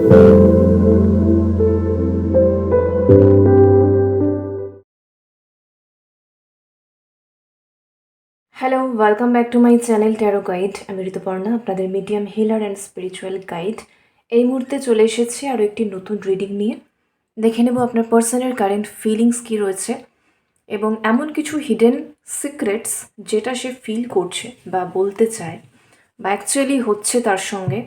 Hello, welcome back to my channel tarot guide. আমি ঋতুপর্ণা, আপনাদের medium healer and spiritual guide. এই মুহূর্তে চলে এসেছি আরও একটি নতুন রিডিং নিয়ে। দেখে নেব আপনার পার্সনের কারেন্ট ফিলিংস কী রয়েছে এবং এমন কিছু হিডেন সিক্রেটস যেটা সে ফিল করছে বা বলতে চায় বা অ্যাকচুয়ালি হচ্ছে তার সঙ্গে,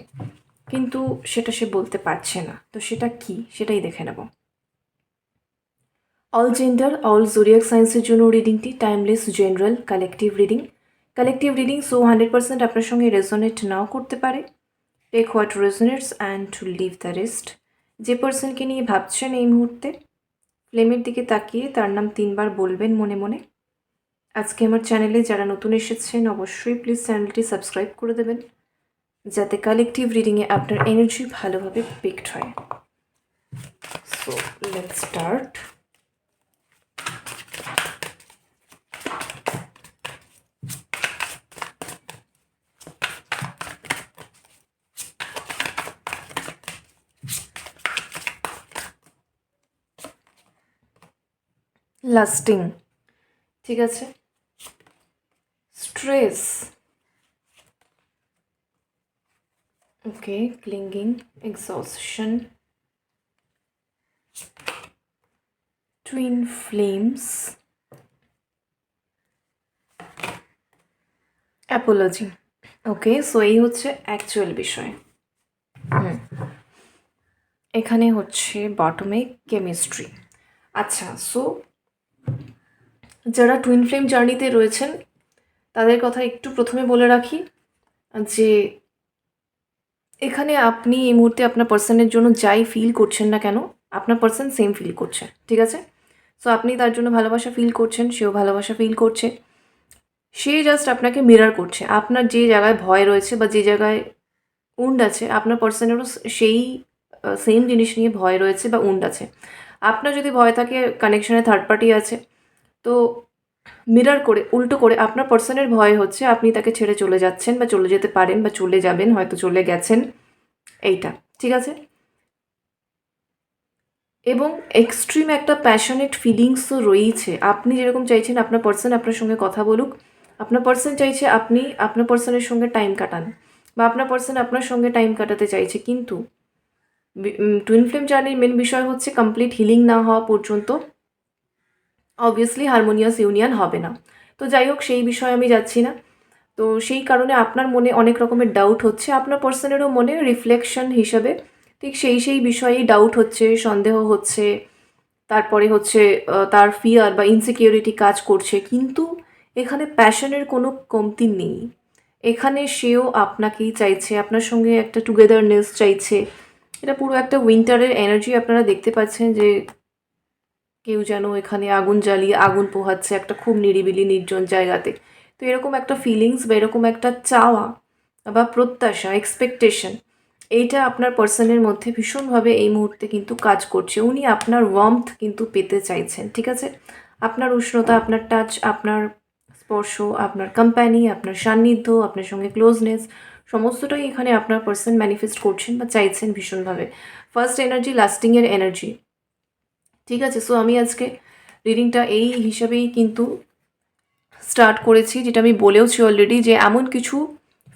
কিন্তু সেটা সে বলতে পারছে না। তো সেটা কি, সেটাই দেখে নেব। অল জেন্ডার, অল জোডিয়াক সায়েন্সের জন্য রিডিংটি timeless, general, collective reading. So 100% আপনার সঙ্গে রেজোনেট নাও করতে পারে। Take what resonates and to leave the rest. যে পার্সনকে নিয়ে ভাবছেন এই মুহূর্তে, ফ্লেমের দিকে তাকিয়ে তার নাম 3 বার বলবেন মনে মনে। আজকে আমার চ্যানেলে যারা নতুন এসেছেন অবশ্যই প্লিজ চ্যানেলটি সাবস্ক্রাইব করে দেবেন, যাতে কালেকটিভ রিডিংয়ে আপনার এনার্জি ভালোভাবে পিকড হয়। So let's start. লাস্টিং, ঠিক আছে। Stress, okay. Clinging, exhaustion, twin flames, apology. Okay, so এই হচ্ছে অ্যাকচুয়াল বিষয়। এখানে হচ্ছে বটমে কেমিস্ট্রি। আচ্ছা, সো যারা টুইন ফ্লেম জার্নিতে রয়েছেন তাদের কথা একটু প্রথমে বলে রাখি যে এখানে আপনি এই মুহূর্তে আপনার পার্সনের জন্য যাই ফিল করছেন না কেন, আপনার পার্সন সেম ফিল করছে, ঠিক আছে। সো আপনি তার জন্য ভালোবাসা ফিল করছেন, সেও ভালোবাসা ফিল করছে। সে জাস্ট আপনাকে মিরার করছে। আপনার যে জায়গায় ভয় রয়েছে বা যে জায়গায় উন্ড আছে, আপনার পার্সনেরও সেই সেম জিনিস নিয়ে ভয় রয়েছে বা উন্ড আছে। আপনার যদি ভয় থাকে কানেকশানে থার্ড পার্টি আছে, তো মিরার করে উল্টো করে আপনার পার্সনের ভয় হচ্ছে আপনি তাকে ছেড়ে চলে যাচ্ছেন বা চলে যেতে পারেন বা চলে যাবেন, হয়তো চলে গেছেন, এইটা ঠিক আছে। এবং এক্সট্রিম একটা প্যাশনেট ফিলিংসও রয়েছে। আপনি যেরকম চাইছেন আপনার পার্সন আপনার সঙ্গে কথা বলুক, আপনার পার্সন চাইছে আপনি আপনার পার্সনের সঙ্গে টাইম কাটান বা আপনার পার্সন আপনার সঙ্গে টাইম কাটাতে চাইছে, কিন্তু টুইন ফ্লেম জার্নির মেন বিষয় হচ্ছে কমপ্লিট হিলিং না হওয়া পর্যন্ত অবভিয়াসলি হারমোনিয়াস ইউনিয়ন হবে না। তো যাই হোক, সেই বিষয়ে আমি যাচ্ছি না। তো সেই কারণে আপনার মনে অনেক রকমের ডাউট হচ্ছে, আপনার পার্সনেরও মনে রিফ্লেকশন হিসাবে ঠিক সেই বিষয়েই ডাউট হচ্ছে, সন্দেহ হচ্ছে, তারপরে হচ্ছে তার ফিয়ার বা ইনসিকিউরিটি কাজ করছে। কিন্তু এখানে প্যাশনের কোনো কমতি নেই। এখানে সেও আপনাকেই চাইছে, আপনার সঙ্গে একটা টুগেদারনেস চাইছে। এটা পুরো একটা উইন্টারের এনার্জি আপনারা দেখতে পাচ্ছেন, যে কেউ যেন এখানে আগুন জ্বালিয়ে আগুন পোহাচ্ছে একটা খুব নিরিবিলি নির্জন জায়গাতে। তো এরকম একটা ফিলিংস বা এরকম একটা চাওয়া বা প্রত্যাশা, এক্সপেকটেশন, এইটা আপনার পার্সনের মধ্যে ভীষণভাবে এই মুহূর্তে কিন্তু কাজ করছে। উনি আপনার ওয়ার্মথ কিন্তু পেতে চাইছেন, ঠিক আছে। আপনার উষ্ণতা, আপনার টাচ, আপনার স্পর্শ, আপনার কোম্পানি, আপনার সান্নিধ্য, আপনার সঙ্গে ক্লোজনেস, সমস্তটাই এখানে আপনার পার্সন ম্যানিফেস্ট করছেন বা চাইছেন ভীষণভাবে। ফার্স্ট এনার্জি, লাস্টিংয়ের এনার্জি, ঠিক আছে। সো আমি আজকে রিডিংটা এই হিসাবেই কিন্তু স্টার্ট করেছি, যেটা আমি বলেওছি অলরেডি, যে এমন কিছু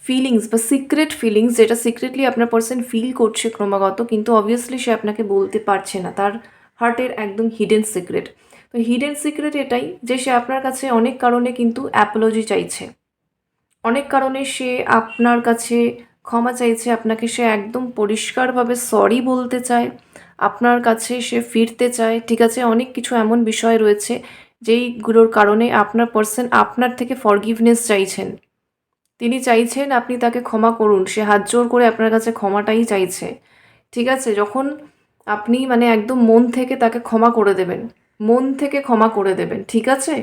ফিলিংস বা সিক্রেট ফিলিংস যেটা সিক্রেটলি আপনার পার্সন ফিল করছে ক্রমাগত, কিন্তু অবভিয়াসলি সে আপনাকে বলতে পারছে না, তার হার্টের একদম হিডেন সিক্রেট। তো হিডেন সিক্রেট এটাই যে সে আপনার কাছে অনেক কারণে কিন্তু অ্যাপোলজি চাইছে, অনেক কারণে সে আপনার কাছে ক্ষমা চাইছে, আপনাকে সে একদম পরিষ্কারভাবে সরি বলতে চায়, আপনার কাছে সে ফিরতে চায়, ঠিক আছে। অনেক কিছু এমন বিষয় রয়েছে যেইগুলোর কারণে আপনার পার্সন আপনার থেকে ফরগিভনেস চাইছেন। তিনি চাইছেন আপনি তাকে ক্ষমা করুন, সে হাত জোর করে আপনার কাছে ক্ষমাটাই চাইছে, ঠিক আছে। যখন আপনি মানে একদম মন থেকে তাকে ক্ষমা করে দেবেন, মন থেকে ক্ষমা করে দেবেন, ঠিক আছে।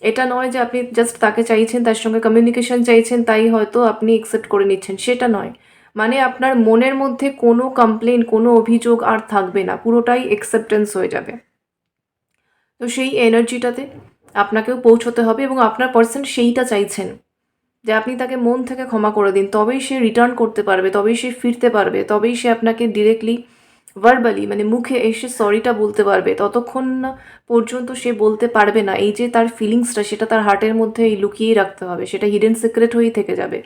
এটা নয় যে আপনি জাস্ট তাকে চাইছেন, তার সঙ্গে কমিউনিকেশন চাইছেন, তাই হয়তো আপনি অ্যাকসেপ্ট করে নিচ্ছেন, সেটা নয়। মানে আপনার মনের মধ্যে কোনো কমপ্লেন, কোনো অভিযোগ আর থাকবে না, পুরোটাই অ্যাকসেপ্টেন্স হয়ে যাবে। তো সেই এনার্জিটাতে আপনাকেও পৌঁছতে হবে এবং আপনার পার্সন সেইটা চাইছেন, যে আপনি তাকে মন থেকে ক্ষমা করে দিন, তবেই সে রিটার্ন করতে পারবে, তবেই সে ফিরতে পারবে, তবেই সে আপনাকে ডিরেক্টলি ভার্বালি মানে মুখে এসে সরিটা বলতে পারবে, ততক্ষণ না পর্যন্ত সে বলতে পারবে না। এই যে তার ফিলিংসটা, সেটা তার হার্টের মধ্যে লুকিয়েই রাখতে হবে, সেটা হিডেন সিক্রেট হয়েই থেকে যাবে।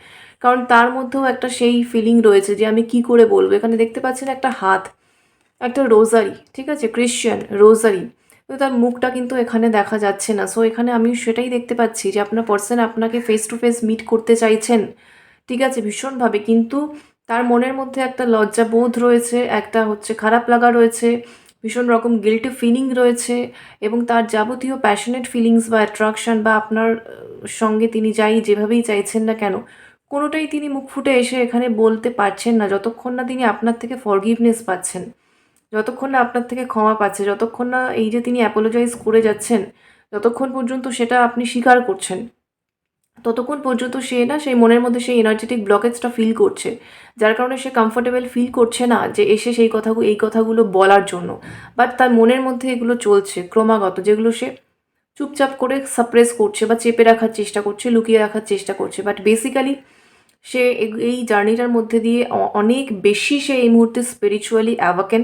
কারণ তার মধ্যেও একটা সেই ফিলিং রয়েছে যে আমি কি করে বলবো। এখানে দেখতে পাচ্ছেন একটা হাত, একটা রোজারি, ঠিক আছে, ক্রিশ্চিয়ান রোজারি, তো তার মুখটা কিন্তু এখানে দেখা যাচ্ছে না। সো এখানে আমি সেটাই দেখতে পাচ্ছি যে আপনার পার্সন আপনাকে ফেস টু ফেস মিট করতে চাইছেন, ঠিক আছে, ভীষণভাবে। কিন্তু তার মনের মধ্যে একটা লজ্জাবোধ রয়েছে, একটা হচ্ছে খারাপ লাগা রয়েছে, ভীষণ রকম গিল্টি ফিলিং রয়েছে, এবং তার যাবতীয় প্যাশনেট ফিলিংস বা অ্যাট্রাকশন বা আপনার সঙ্গে তিনি যাই যেভাবেই চাইছেন না কেন, কোনোটাই তিনি মুখ ফুটে এসে এখানে বলতে পারছেন না, যতক্ষণ না তিনি আপনার থেকে ফরগিভনেস পাচ্ছেন, যতক্ষণ না আপনার থেকে ক্ষমা পাচ্ছে, যতক্ষণ না এই যে তিনি অ্যাপোলোজাইজ করে যাচ্ছেন, যতক্ষণ পর্যন্ত সেটা আপনি স্বীকার করছেন, ততক্ষণ পর্যন্ত সে না সেই মনের মধ্যে সেই এনার্জেটিক ব্লকেজটা ফিল করছে, যার কারণে সে কমফোর্টেবল ফিল করছে না যে এসে সেই কথাগুলো বলার জন্য। বাট তার মনের মধ্যে এগুলো চলছে ক্রমাগত, যেগুলো সে চুপচাপ করে সাপ্রেস করছে বা চেপে রাখার চেষ্টা করছে, লুকিয়ে রাখার চেষ্টা করছে। বাট বেসিক্যালি সে এই জার্নিটার মধ্যে দিয়ে অনেক বেশি সে এই মুহূর্তে স্পিরিচুয়ালি অ্যাওয়াকেন,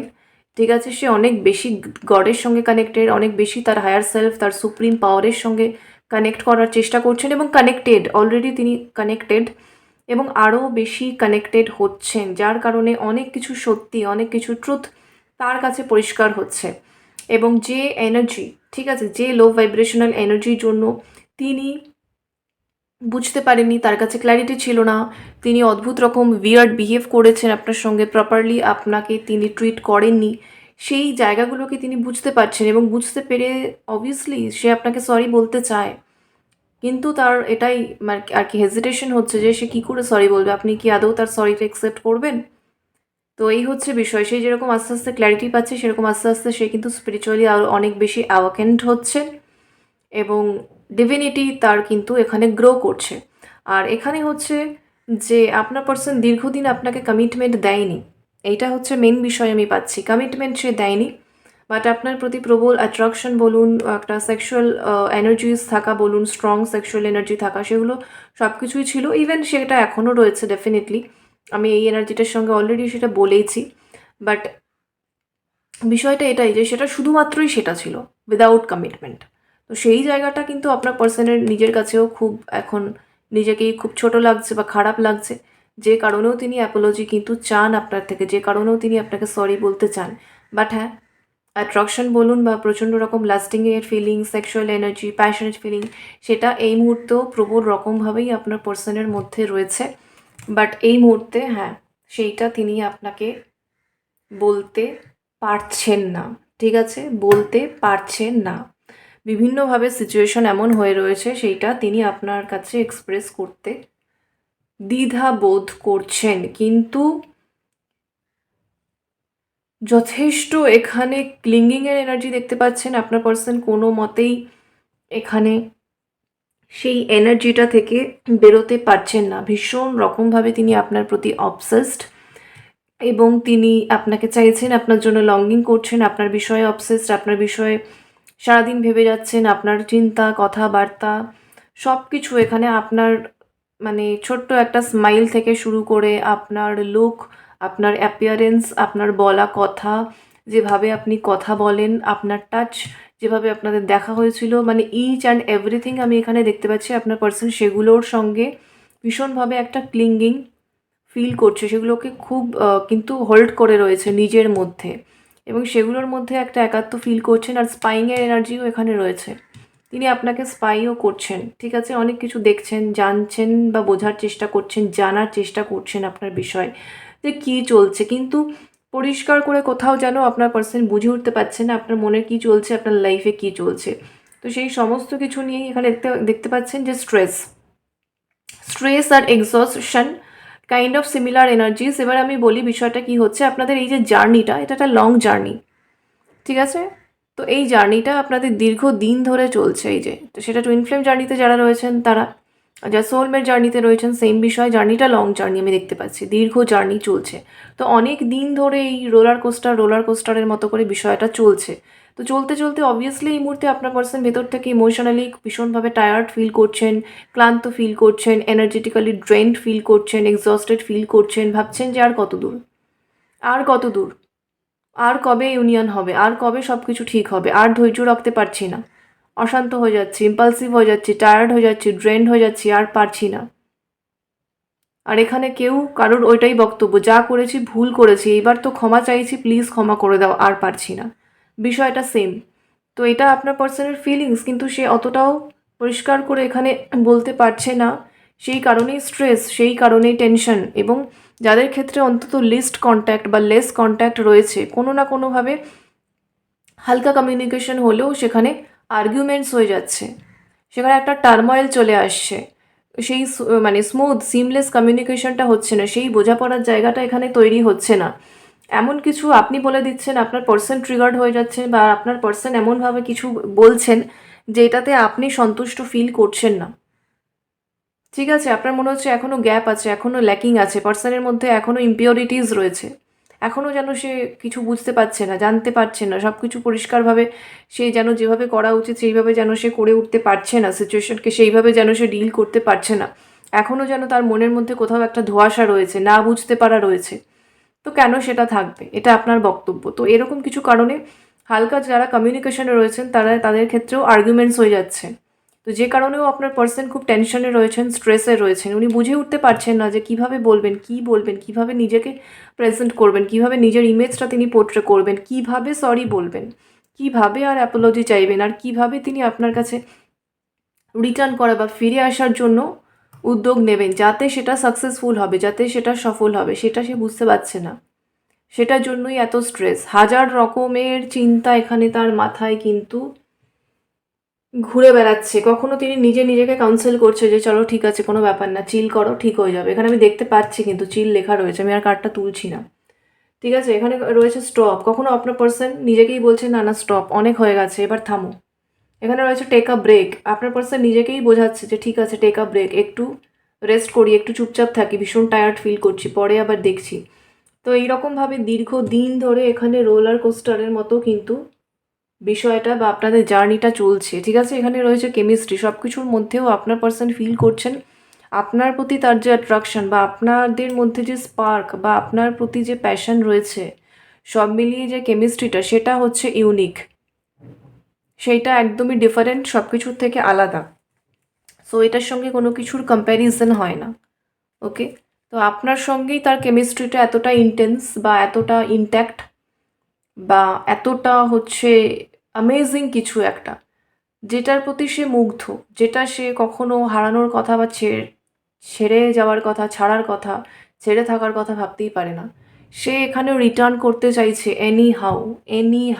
ঠিক আছে, সে অনেক বেশি গডের সঙ্গে কানেক্টেড, অনেক বেশি তার হায়ার সেলফ, তার সুপ্রিম পাওয়ারের সঙ্গে কানেক্ট করার চেষ্টা করছেন, এবং কানেক্টেড, অলরেডি তিনি কানেক্টেড, এবং আরও বেশি কানেক্টেড হচ্ছেন, যার কারণে অনেক কিছু সত্যি, অনেক কিছু ট্রুথ তার কাছে পরিষ্কার হচ্ছে। এবং যে এনার্জি, ঠিক আছে, যে লো ভাইব্রেশনাল এনার্জির জন্য তিনি বুঝতে পারেননি, তার কাছে ক্ল্যারিটি ছিল না, তিনি অদ্ভুত রকম উইয়ার্ড বিহেভ করেছেন আপনার সঙ্গে, প্রপারলি আপনাকে তিনি ট্রিট করেননি, সেই জায়গাগুলোকে তিনি বুঝতে পারছেন, এবং বুঝতে পেরে অবভিয়াসলি সে আপনাকে সরি বলতে চায়। কিন্তু তার এটাই মানে আর কি হেজিটেশন হচ্ছে যে সে কী করে সরি বলবে, আপনি কি আদৌ তার সরিটা অ্যাকসেপ্ট করবেন? তো এই হচ্ছে বিষয়। সে যেরকম আস্তে আস্তে ক্ল্যারিটি পাচ্ছে, সেরকম আস্তে আস্তে সে কিন্তু স্পিরিচুয়ালি আরও অনেক বেশি অ্যাওয়াকেন্ড হচ্ছে, এবং ডিভিনিটি তার কিন্তু এখানে গ্রো করছে। আর এখানে হচ্ছে যে আপনার পার্সন দীর্ঘদিন আপনাকে কমিটমেন্ট দেয়নি, এইটা হচ্ছে মেন বিষয় আমি পাচ্ছি। কমিটমেন্ট সে দেয়নি, বাট আপনার প্রতি প্রবল অ্যাট্রাকশন বলুন, একটা সেক্সুয়াল এনার্জিস থাকা বলুন, স্ট্রং সেক্সুয়াল এনার্জি থাকা, সেগুলো সব কিছুই ছিল। ইভেন সেটা এখনও রয়েছে ডেফিনেটলি, আমি এই এনার্জিটার সঙ্গে অলরেডি সেটা বলেইছি। বাট বিষয়টা এটাই যে সেটা শুধুমাত্রই সেটা ছিল, উইদাউট কমিটমেন্ট। তো সেই জায়গাটা কিন্তু আপনার পার্সনের নিজের কাছেও খুব এখন নিজেকেই খুব ছোট লাগছে বা খারাপ লাগছে, যে কারণেও তিনি অ্যাপোলজি কিন্তু চান আপনার থেকে, যে কারণেও তিনি আপনাকে সরি বলতে চান। বাট হ্যাঁ, অ্যাট্রাকশন বলুন বা প্রচণ্ড রকম লাস্টিংয়ের feeling, sexual energy, passionate feeling, সেটা এই মুহূর্তেও প্রবল রকমভাবেই আপনার পার্সনের মধ্যে রয়েছে। বাট এই মুহূর্তে হ্যাঁ, সেইটা তিনি আপনাকে বলতে পারছেন না, ঠিক আছে, বলতে পারছেন না। বিভিন্নভাবে সিচুয়েশন এমন হয়ে রয়েছে, সেইটা তিনি আপনার কাছে এক্সপ্রেস করতে দ্বিধা বোধ করছেন। কিন্তু যথেষ্ট এখানে ক্লিঙ্গিংয়ের এনার্জি দেখতে পাচ্ছেন আপনার পার্সন, কোনো মতেই এখানে সেই এনার্জিটা থেকে বেরোতে পারছেন না। ভীষণ রকমভাবে তিনি আপনার প্রতি অবসেসড, এবং তিনি আপনাকে চাইছেন, আপনার জন্য লঙ্গিং করছেন, আপনার বিষয়ে অবসেসড, আপনার বিষয়ে সারাদিন ভেবে যাচ্ছেন, আপনার চিন্তা, কথাবার্তা সব কিছু এখানে আপনার মানে ছোট্ট একটা স্মাইল থেকে শুরু করে আপনার লুক, আপনার অ্যাপিয়ারেন্স, আপনার বলা কথা, যেভাবে আপনি কথা বলেন, আপনার টাচ, যেভাবে আপনাদের দেখা হয়েছিল, মানে ইচ অ্যান্ড এভরিথিং আমি এখানে দেখতে পাচ্ছি আপনার পার্সন সেগুলোর সঙ্গে ভীষণভাবে একটা ক্লিঙ্গিং ফিল করছে, সেগুলোকে খুব কিন্তু হোল্ড করে রয়েছে নিজের মধ্যে, এবং সেগুলোর মধ্যে একটা একাত্ম ফিল করছেন। আর স্পাইংয়ের এনার্জিও এখানে রয়েছে, তিনি আপনাকে স্পাইও করছেন, ঠিক আছে, অনেক কিছু দেখছেন, জানছেন বা বোঝার চেষ্টা করছেন, জানার চেষ্টা করছেন আপনার বিষয় যে কী চলছে, কিন্তু পরিষ্কার করে কোথাও যেন আপনার পার্সন বুঝে উঠতে পারছে না আপনার মনে কী চলছে, আপনার লাইফে কী চলছে। তো সেই সমস্ত কিছু নিয়েই এখানে দেখতে পাচ্ছেন যে স্ট্রেস আর exhaustion kind of similar energies. এবার আমি বলি বিষয়টা কি হচ্ছে, আপনাদের এই যে জার্নিটা, এটা একটা লং জার্নি, ঠিক আছে। তো এই জার্নিটা আপনাদের দীর্ঘ দিন ধরে চলছে, এই যে, তো সেটা টুইন ফ্লেম জার্নিতে যারা রয়েছেন তারা, যারা সোলমেট জার্নিতে রয়েছেন সেম বিষয়, জার্নিটা লং জার্নি আমি দেখতে পাচ্ছি, দীর্ঘ জার্নি চলছে। তো অনেক দিন ধরে এই রোলার কোস্টারের মতো করে বিষয়টা চলছে। তো চলতে চলতে অবভিয়াসলি এই মুহূর্তে আপনার পার্সন ভেতর থেকে ইমোশনালি ভীষণভাবে টায়ার্ড ফিল করছেন, ক্লান্ত ফিল করছেন, এনার্জেটিক্যালি ড্রেন্ড ফিল করছেন, এক্সস্টেড ফিল করছেন, ভাবছেন যে আর কত দূর, আর কত দূর, আর কবে ইউনিয়ন হবে, আর কবে সব কিছু ঠিক হবে, আর ধৈর্য রাখতে পারছি না, অশান্ত হয়ে যাচ্ছি, ইম্পালসিভ হয়ে যাচ্ছি, টায়ার্ড হয়ে যাচ্ছি, ড্রেন্ড হয়ে যাচ্ছি, আর পারছি না। আর এখানে কেউ কারোর ওইটাই বক্তব্য, যা করেছি ভুল করেছি, এবার তো ক্ষমা চাইছি, প্লিজ ক্ষমা করে দাও, আর পারছি না। বিষয়টা সেম। তো এটা আপনার পার্সনের ফিলিংস, কিন্তু সে অতটাও পরিষ্কার করে এখানে বলতে পারছে না। সেই কারণেই স্ট্রেস, সেই কারণেই টেনশন। এবং যাদের ক্ষেত্রে অন্তত লিস্ট কন্ট্যাক্ট বা লেস কন্ট্যাক্ট রয়েছে, কোনো না কোনোভাবে হালকা কমিউনিকেশন হলেও সেখানে আর্গুমেন্টস হয়ে যাচ্ছে, সেখানে একটা টার্ময়েল চলে আসছে, সেই মানে স্মুথ সিমলেস কমিউনিকেশনটা হচ্ছে না, সেই বোঝাপড়ার জায়গাটা এখানে তৈরি হচ্ছে না। এমন কিছু আপনি বলে দিচ্ছেন, আপনার পার্সন ট্রিগার্ড হয়ে যাচ্ছেন, বা আপনার পার্সন এমনভাবে কিছু বলছেন যেটাতে আপনি সন্তুষ্ট ফিল করছেন না। ঠিক আছে, আপনার মনে হচ্ছে এখনও গ্যাপ আছে, এখনও ল্যাকিং আছে, পার্সনের মধ্যে এখনও ইম্পিওরিটিস রয়েছে, এখনও যেন সে কিছু বুঝতে পারছে না, জানতে পারছে না, সব কিছু পরিষ্কারভাবে সে যেন যেভাবে করা উচিত সেইভাবে যেন সে করে উঠতে পারছে না, সিচুয়েশনকে সেইভাবে যেন সে ডিল করতে পারছে না, এখনও যেন তার মনের মধ্যে কোথাও একটা ধোঁয়াশা রয়েছে, না বুঝতে পারা রয়েছে। তো কেন সেটা থাকবে, এটা আপনার বক্তব্য। তো এরকম কিছু কারণে হালকা যারা কমিউনিকেশনে রয়েছেন তাদের ক্ষেত্রেও আর্গুমেন্টস হয়ে যাচ্ছে। তো যে কারণেও আপনার পার্সন খুব টেনশনে রয়েছেন, স্ট্রেসে রয়েছেন, উনি বুঝে উঠতে পারছেন না যে কিভাবে বলবেন, কি বলবেন, কিভাবে নিজেকে প্রেজেন্ট করবেন, কিভাবে নিজের ইমেজটা তিনি পোর্ট্রে করবেন, কিভাবে সরি বলবেন, কিভাবে আর অ্যাপোলজি চাইবেন, আর কিভাবে তিনি আপনার কাছে রিটার্ন করা বা ফিরে আসার জন্য উদ্যোগ নেবেন, যাতে সেটা সাকসেসফুল হবে, যাতে সেটা সফল হবে, সেটা সে বুঝতে পারছে না। সেটার জন্যই এত স্ট্রেস, হাজার রকমের চিন্তা এখানে তার মাথায় কিন্তু ঘুরে বেড়াচ্ছে। কখনো তিনি নিজেকে কাউন্সেল করছে যে চলো ঠিক আছে, কোনো ব্যাপার না, চিল করো, ঠিক হয়ে যাবে। এখানে আমি দেখতে পাচ্ছি কিন্তু চিল লেখা রয়েছে, আমি আর কার্ডটা তুলছি না। ঠিক আছে, এখানে রয়েছে স্টপ। কখনো আপনার পার্সন নিজেকেই বলছে না না স্টপ, অনেক হয়ে গেছে, এবার থামো। এখানে রয়েছে টেক আ ব্রেক। আপনার পার্সন নিজেকেই বোঝাচ্ছে যে ঠিক আছে, টেক আ ব্রেক, একটু রেস্ট করি, একটু চুপচাপ থাকি, ভীষণ টায়ার্ড ফিল করছি, পরে আবার দেখছি। তো এইরকমভাবে দীর্ঘ দিন ধরে এখানে রোলার কোস্টারের মতো কিন্তু বিষয়টা বা আপনাদের জার্নিটা চলছে। ঠিক আছে, এখানে রয়েছে কেমিস্ট্রি। সব কিছুর মধ্যেও আপনার পার্সন ফিল করছেন আপনার প্রতি তার যে অ্যাট্রাকশন বা আপনাদের মধ্যে যে স্পার্ক বা আপনার প্রতি যে প্যাশন রয়েছে, সব মিলিয়ে যে কেমিস্ট্রিটা, সেটা হচ্ছে ইউনিক, সেইটা একদমই ডিফারেন্ট, সব কিছুর থেকে আলাদা। সো এটার সঙ্গে কোনো কিছুর কম্প্যারিজন হয় না। ওকে, তো আপনার সঙ্গেই তার কেমিস্ট্রিটা এতটা ইন্টেন্স বা এতটা ইনট্যাক্ট বা এতটা হচ্ছে অ্যামেজিং কিছু একটা, যেটার প্রতি সে মুগ্ধ, যেটা সে কখনো হারানোর কথা বা ছেড়ে যাওয়ার কথা, ছাড়ার কথা, ছেড়ে থাকার কথা ভাবতেই পারে না। সে এখানে রিটার্ন করতে চাইছে এনি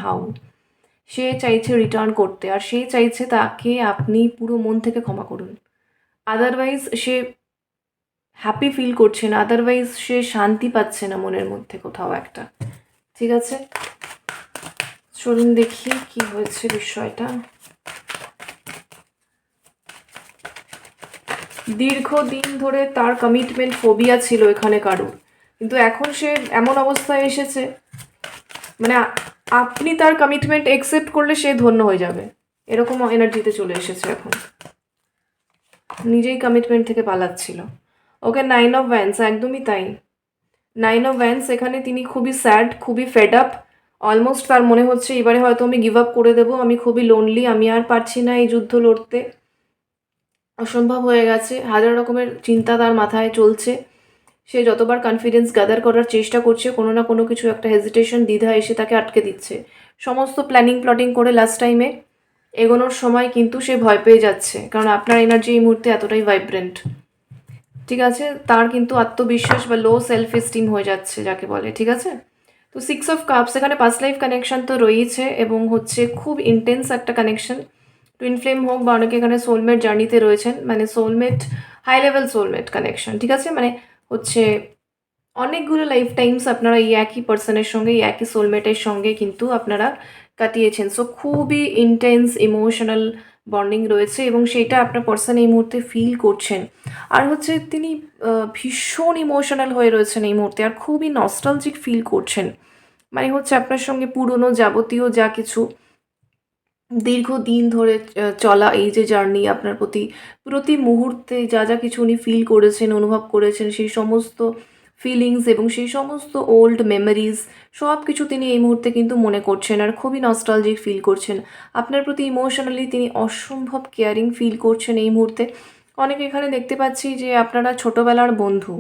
হাউ সে চাইছে রিটার্ন করতে, আর সে চাইছে তাকে আপনি পুরো মন থেকে ক্ষমা করুন। আদারওয়াইজ সে হ্যাপি ফিল করছে না, আদারওয়াইজ সে শান্তি পাচ্ছে না মনের মধ্যে কোথাও একটা। ঠিক আছে, চলুন দেখি কি হয়েছে বিষয়টা। দীর্ঘদিন ধরে তার কমিটমেন্ট ফোবিয়া ছিল এখানে কারুর, কিন্তু এখন সে এমন অবস্থায় এসেছে, মানে আপনি তার কমিটমেন্ট একসেপ্ট করলে সে ধন্য হয়ে যাবে, এরকম এনার্জিতে চলে এসেছে এখন। নিজেই কমিটমেন্ট থেকে পালাচ্ছিল। ওকে, 9 অফ ওয়ান্স, একদমই তাই। 9 অফ ওয়ান্স, এখানে তিনি খুবই স্যাড, খুবই ফেড আপ, অলমোস্ট তার মনে হচ্ছে এবারে হয়তো আমি গিভ আপ করে দেবো, আমি খুবই লোনলি, আমি আর পারছি না এই যুদ্ধ লড়তে, অসম্ভব হয়ে গেছে। হাজার রকমের চিন্তা তার মাথায় চলছে, সে যতবার কনফিডেন্স গ্যাদার করার চেষ্টা করছে, কোনো না কোনো কিছু একটা হেজিটেশন, দ্বিধা এসে তাকে আটকে দিচ্ছে। সমস্ত প্ল্যানিং প্লটিং করে লাস্ট টাইমে এগোনোর সময় কিন্তু সে ভয় পেয়ে যাচ্ছে, কারণ আপনার এনার্জি এই মুহূর্তে এতটাই ভাইব্রেন্ট। ঠিক আছে, তার কিন্তু আত্মবিশ্বাস বা লো সেলফ এস্টিম হয়ে যাচ্ছে যাকে বলে। ঠিক আছে, তো 6 অফ কাপস, এখানে পাস্ট লাইফ কানেকশন তো রয়েছে, এবং হচ্ছে খুব ইন্টেন্স একটা কানেকশন, টুইন ফ্লেম হোক বা অনেকে এখানে সোলমেট জার্নিতে রয়েছেন, মানে soulmate, high level soulmate connection. ঠিক আছে, মানে হচ্ছে অনেকগুলো লাইফ টাইমস আপনারা এই একই পার্সনের সঙ্গে, এই একই সোলমেটের সঙ্গে কিন্তু আপনারা কাটিয়েছেন। সো খুবই ইন্টেন্স ইমোশনাল বন্ডিং রয়েছে, এবং সেইটা আপনার পার্সন এই মুহূর্তে ফিল করছেন। আর হচ্ছে তিনি ভীষণ ইমোশনাল হয়ে রয়েছেন এই মুহূর্তে, আর খুবই নস্টালজিক ফিল করছেন। মানে হচ্ছে আপনার সঙ্গে পুরনো যাবতীয় যা কিছু দীর্ঘদিন ধরে চলা এই যে জার্নি, আপনার প্রতি প্রতি মুহূর্তে যা যা কিছু উনি ফিল করেছেন, অনুভব করেছেন, সেই সমস্ত ফিলিংস এবং সেই সমস্ত ওল্ড মেমোরিজ সব কিছু তিনি এই মুহূর্তে কিন্তু মনে করছেন আর খুবই নস্টালজিক ফিল করছেন। আপনার প্রতি ইমোশনালি তিনি অসম্ভব কেয়ারিং ফিল করছেন এই মুহূর্তে। অনেক এখানে দেখতে পাচ্ছি যে আপনারা ছোটোবেলার বন্ধু,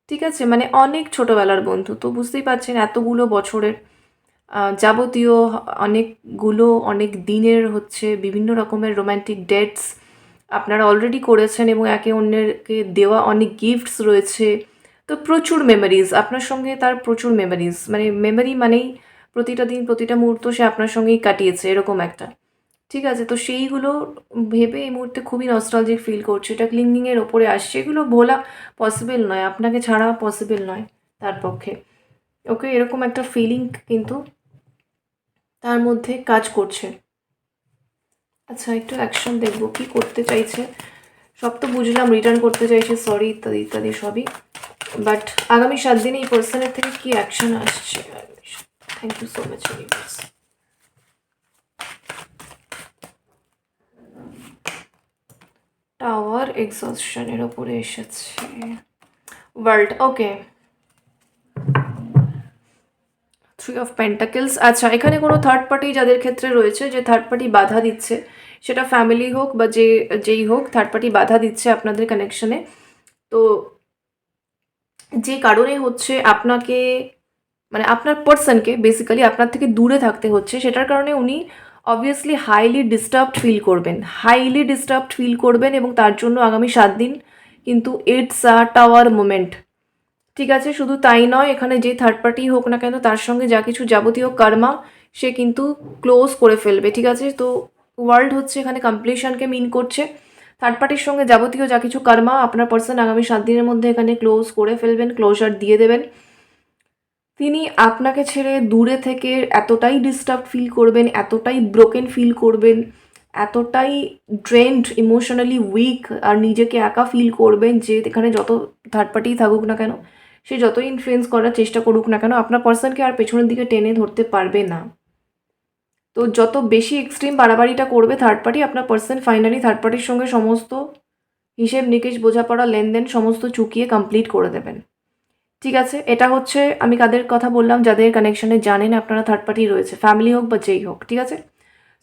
ঠিক আছে, মানে অনেক ছোটোবেলার বন্ধু। তো বুঝতেই পারছেন এতগুলো বছরের যাবতীয় অনেকগুলো অনেক দিনের হচ্ছে বিভিন্ন রকমের রোম্যান্টিক ডেটস আপনারা অলরেডি করেছেন এবং একে অন্যকে দেওয়া অনেক গিফটস রয়েছে। তো প্রচুর মেমোরিজ আপনার সঙ্গে, তার প্রচুর মেমোরিজ, মানে মেমোরি মানেই প্রতিটা দিন প্রতিটা মুহূর্ত সে আপনার সঙ্গেই কাটিয়েছে এরকম একটা, ঠিক আছে। তো সেইগুলো ভেবে এই মুহূর্তে খুবই নস্টালজিক ফিল করছে, এটা ক্লিঙ্গিংয়ের ওপরে আসছে, এগুলো ভোলা পসিবল নয়, আপনাকে ছাড়া পসিবল নয় তার পক্ষে। ওকে, এরকম একটা ফিলিং কিন্তু তার মধ্যে কাজ করছে। আচ্ছা, একটু অ্যাকশন দেখবো কি করতে চাইছে। সব তো বুঝলাম, রিটার্ন করতে চাইছে, সরি ইত্যাদি ইত্যাদি সবই, বাট আগামী 7 দিনে এই পার্সনের থেকে কি অ্যাকশন আসছে। Thank you so much universe. Tower এক্সস্টনের ওপরে এসেছে ওয়ার্ল্ড। Okay, 3 of pentacles. আচ্ছা, এখানে কোনো থার্ড পার্টি যাদের ক্ষেত্রে রয়েছে, যে থার্ড পার্টি বাধা দিচ্ছে, সেটা ফ্যামিলি হোক বা যেই হোক, থার্ড পার্টি বাধা দিচ্ছে আপনাদের কানেকশনে। তো যে কারণে হচ্ছে আপনাকে, মানে আপনার পার্সনকে বেসিক্যালি আপনার থেকে দূরে থাকতে হচ্ছে, সেটার কারণে উনি অবভিয়াসলি হাইলি ডিস্টার্বড ফিল করবেন এবং তার জন্য আগামী 7 দিন কিন্তু ইটস আ টাওয়ার মোমেন্ট, ঠিক আছে। শুধু তাই নয়, এখানে যে থার্ড পার্টি হোক না কেন তার সঙ্গে যা কিছু যাবতীয় কর্মা সে কিন্তু ক্লোজ করে ফেলবে, ঠিক আছে। তো ওয়ার্ল্ড হচ্ছে এখানে কমপ্লিশনকে মিন করছে। থার্ড পার্টির সঙ্গে যাবতীয় যা কিছু কর্মা আপনার পার্সন আগামী 7 দিনের মধ্যে এখানে ক্লোজ করে ফেলবেন, ক্লোজার দিয়ে দেবেন। তিনি আপনাকে ছেড়ে দূরে থেকে এতটাই ডিস্টার্ব ফিল করবেন, এতটাই ব্রোকেন ফিল করবেন, এতটাই ড্রেন্ড, ইমোশনালি উইক আর নিজেকে একা ফিল করবেন যে এখানে যত থার্ড পার্টি থাকুক না কেন, সে যতই ইনফ্লুয়েন্স করার চেষ্টা করুক না কেন, আপনার পার্সনকে আর পেছনের দিকে টেনে ধরতে পারবে না। তো যত বেশি এক্সট্রিম বাড়াবাড়িটা করবে থার্ড পার্টি, আপনার পার্সন ফাইনালি থার্ড পার্টির সঙ্গে সমস্ত হিসেব নিকেশ বোঝাপড়া লেনদেন সমস্ত চুকিয়ে কমপ্লিট করে দেবেন, ঠিক আছে। এটা হচ্ছে আমি কাদের কথা বললাম, যাদের কানেকশনে জানেন আপনারা থার্ড পার্টি রয়েছে, ফ্যামিলি হোক বা যেই হোক, ঠিক আছে।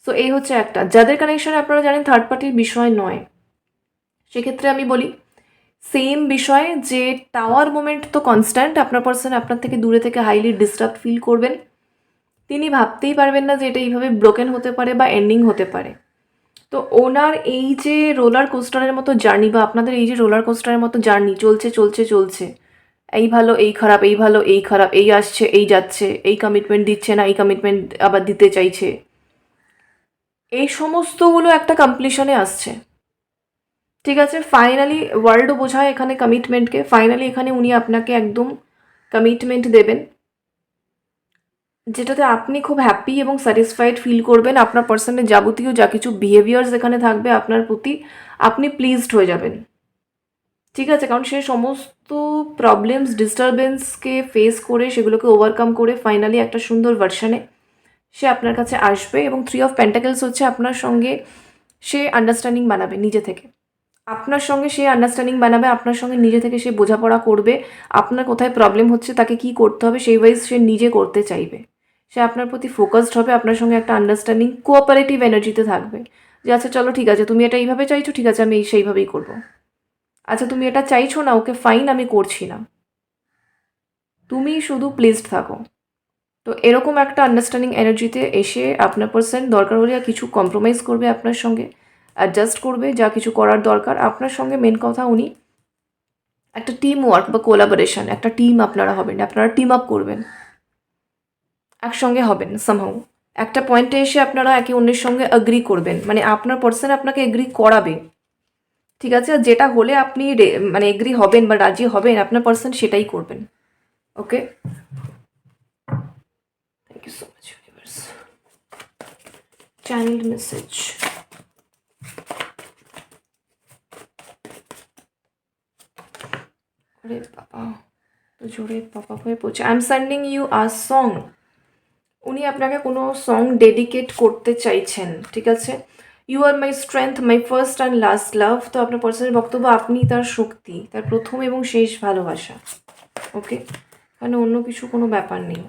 সো এই হচ্ছে একটা। যাদের কানেকশনে আপনারা জানেন থার্ড পার্টির বিষয় নয়, সেক্ষেত্রে আমি বলি সেম বিষয়, যে টাওয়ার মোমেন্ট তো কনস্ট্যান্ট, আপনার পার্সন আপনার থেকে দূরে থেকে হাইলি ডিস্টার্ব ফিল করবেন, তিনি ভাবতেই পারবেন না যে এটা এইভাবে ব্রোকেন হতে পারে বা এন্ডিং হতে পারে। তো ওনার এই যে রোলার কোস্টারের মতো জার্নি, বা আপনাদের এই যে রোলার কোস্টারের মতো জার্নি চলছে চলছে চলছে, এই ভালো এই খারাপ, এই ভালো এই খারাপ, এই আসছে এই যাচ্ছে, এই কমিটমেন্ট দিচ্ছে না, এই কমিটমেন্ট আবার দিতে চাইছে, এই সমস্তগুলো একটা কমপ্লিশনে আসছে, ঠিক আছে। ফাইনালি ওয়ার্ল্ডও বোঝায় এখানে কমিটমেন্টকে, ফাইনালি এখানে উনি আপনাকে একদম কমিটমেন্ট দেবেন, যেটাতে আপনি খুব হ্যাপি এবং স্যাটিসফাইড ফিল করবেন। আপনার পার্সনের যাবতীয় যা কিছু বিহেভিয়ার্স এখানে থাকবে আপনার প্রতি, আপনি প্লিজড হয়ে যাবেন, ঠিক আছে। কারণ সে সমস্ত প্রবলেমস ডিস্টারবেন্সকে ফেস করে, সেগুলোকে ওভারকাম করে ফাইনালি একটা সুন্দর ভার্সনে সে আপনার কাছে আসবে। এবং 3 অফ পেন্টাকেলস হচ্ছে আপনার সঙ্গে সে আন্ডারস্ট্যান্ডিং বানাবে নিজে থেকে, আপনার সঙ্গে সে আন্ডারস্ট্যান্ডিং বানাবে, আপনার সঙ্গে নিজে থেকে সে বোঝাপড়া করবে, আপনার কোথায় প্রবলেম হচ্ছে, তাকে কি করতে হবে সেই ওয়াইজ সে নিজে করতে চাইবে, সে আপনার প্রতি ফোকাসড হবে, আপনার সঙ্গে একটা আন্ডারস্ট্যান্ডিং কোঅপারেটিভ এনার্জিতে থাকবে, যে আচ্ছা চলো ঠিক আছে, তুমি এটা এইভাবে চাইছো, ঠিক আছে আমি সেইভাবেই করবো, আচ্ছা তুমি এটা চাইছো না, ওকে ফাইন, আমি করছি না, তুমি শুধু প্লিজড থাকো। তো এরকম একটা আন্ডারস্ট্যান্ডিং এনার্জিতে এসে আপনার পার্সন দরকার হলে কিছু কম্প্রোমাইজ করবে আপনার সঙ্গে, অ্যাডজাস্ট করবে যা কিছু করার দরকার আপনার সঙ্গে। মেন কথা উনি একটা টিম ওয়ার্ক বা কোলাবোরেশন, একটা টিম আপনারা হবেন, আপনারা টিম আপ করবেন, একসঙ্গে হবেন সামহাউ, একটা পয়েন্টে এসে আপনারা একে অন্যের সঙ্গে এগ্রি করবেন, মানে আপনার পার্সন আপনাকে এগ্রি করাবে, ঠিক আছে। আর যেটা হলে আপনি মানে এগ্রি হবেন বা রাজি হবেন, আপনার পার্সন সেটাই করবেন। Okay, thank you so much universe. Channelled message. আরে বাবা, তো জোরে পাপা হয়ে পড়ছে। I am sending you a song. উনি আপনাকে কোনো সং ডেডিকেট করতে চাইছেন, ঠিক আছে। You are my strength, my first and last love. তো আপনার পার্সোনাল বক্তব্য, আপনি তার শক্তি, তার প্রথম এবং শেষ ভালোবাসা। ওকে, এখানে অন্য কিছু কোনো ব্যাপার নেই।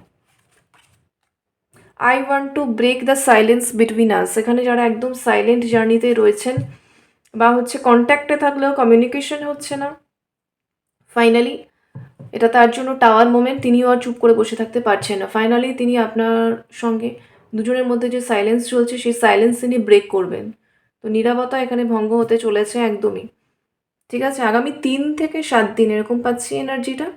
I want to break the silence between us. এখানে যারা একদম সাইলেন্ট জার্নিতে রয়েছেন বা হচ্ছে কন্ট্যাক্টে থাকলেও কমিউনিকেশন হচ্ছে না, ফাইনালি এটা তার জন্য টাওয়ার মোমেন্ট, তিনিও আর চুপ করে বসে থাকতে পারছেন না। ফাইনালি তিনি আপনার সঙ্গে দুজনের মধ্যে যে সাইলেন্স চলছে সেই সাইলেন্স তিনি ব্রেক করবেন। তো নীরবতা এখানে ভঙ্গ হতে চলেছে একদমই। ঠিক আছে, আগামী 3 থেকে 7 দিন এরকম পাচ্ছি এনার্জিটা।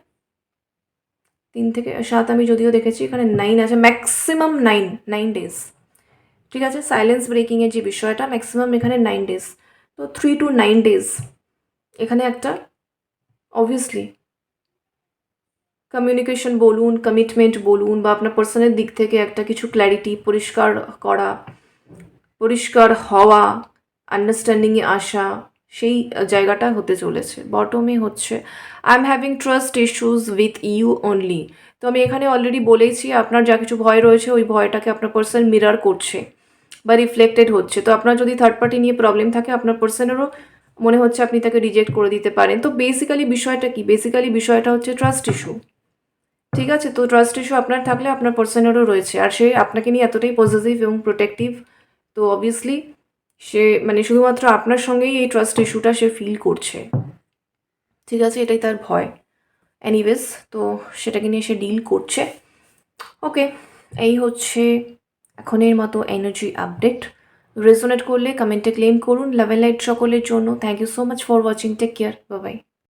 3 থেকে 7 আমি যদিও দেখেছি, এখানে 9 আছে, ম্যাক্সিমাম 9 ডেজ। ঠিক আছে, সাইলেন্স ব্রেকিংয়ের যে বিষয়টা ম্যাক্সিমাম এখানে 9 ডেজ। তো 3 to 9 ডেজ এখানে একটা অবভিয়াসলি কমিউনিকেশন বলুন, কমিটমেন্ট বলুন, বা আপনার পার্সনের দিক থেকে একটা কিছু ক্ল্যারিটি, পরিষ্কার করা, পরিষ্কার হওয়া, আন্ডারস্ট্যান্ডিংয়ে আসা, সেই জায়গাটা হতে চলেছে। বটমে হচ্ছে I am having trust issues with you only. তো আমি এখানে অলরেডি বলেইছি আপনার যা কিছু ভয় রয়েছে ওই ভয়টাকে আপনার পার্সন মিরার করছে বা রিফ্লেক্টেড হচ্ছে। তো আপনার যদি থার্ড পার্টি নিয়ে প্রবলেম থাকে, আপনার পার্সনেরও মনে হচ্ছে আপনি তাকে রিজেক্ট করে দিতে পারেন। তো বেসিক্যালি বিষয়টা কি? বেসিক্যালি বিষয়টা হচ্ছে ট্রাস্ট ইস্যু। ঠিক আছে, তো ট্রাস্ট ইস্যু আপনার থাকলে আপনার পার্সনেরও রয়েছে, আর সে আপনাকে নিয়ে এতটাই পজিটিভ এবং প্রোটেক্টিভ। তো অবভিয়াসলি সে মানে শুধুমাত্র আপনার সঙ্গেই এই ট্রাস্ট ইস্যুটা সে ফিল করছে। ঠিক আছে, এটাই তার ভয়। এনিওয়েজ, তো সেটাকে নিয়ে সে ডিল করছে। ওকে, এই হচ্ছে এখনের মতো এনার্জি আপডেট। রেজোনেট করলে কমেন্টে ক্লেম করুন। লাভ এন্ড লাইট সকলের জন্য। Thank you so much for watching. Take care, bye by.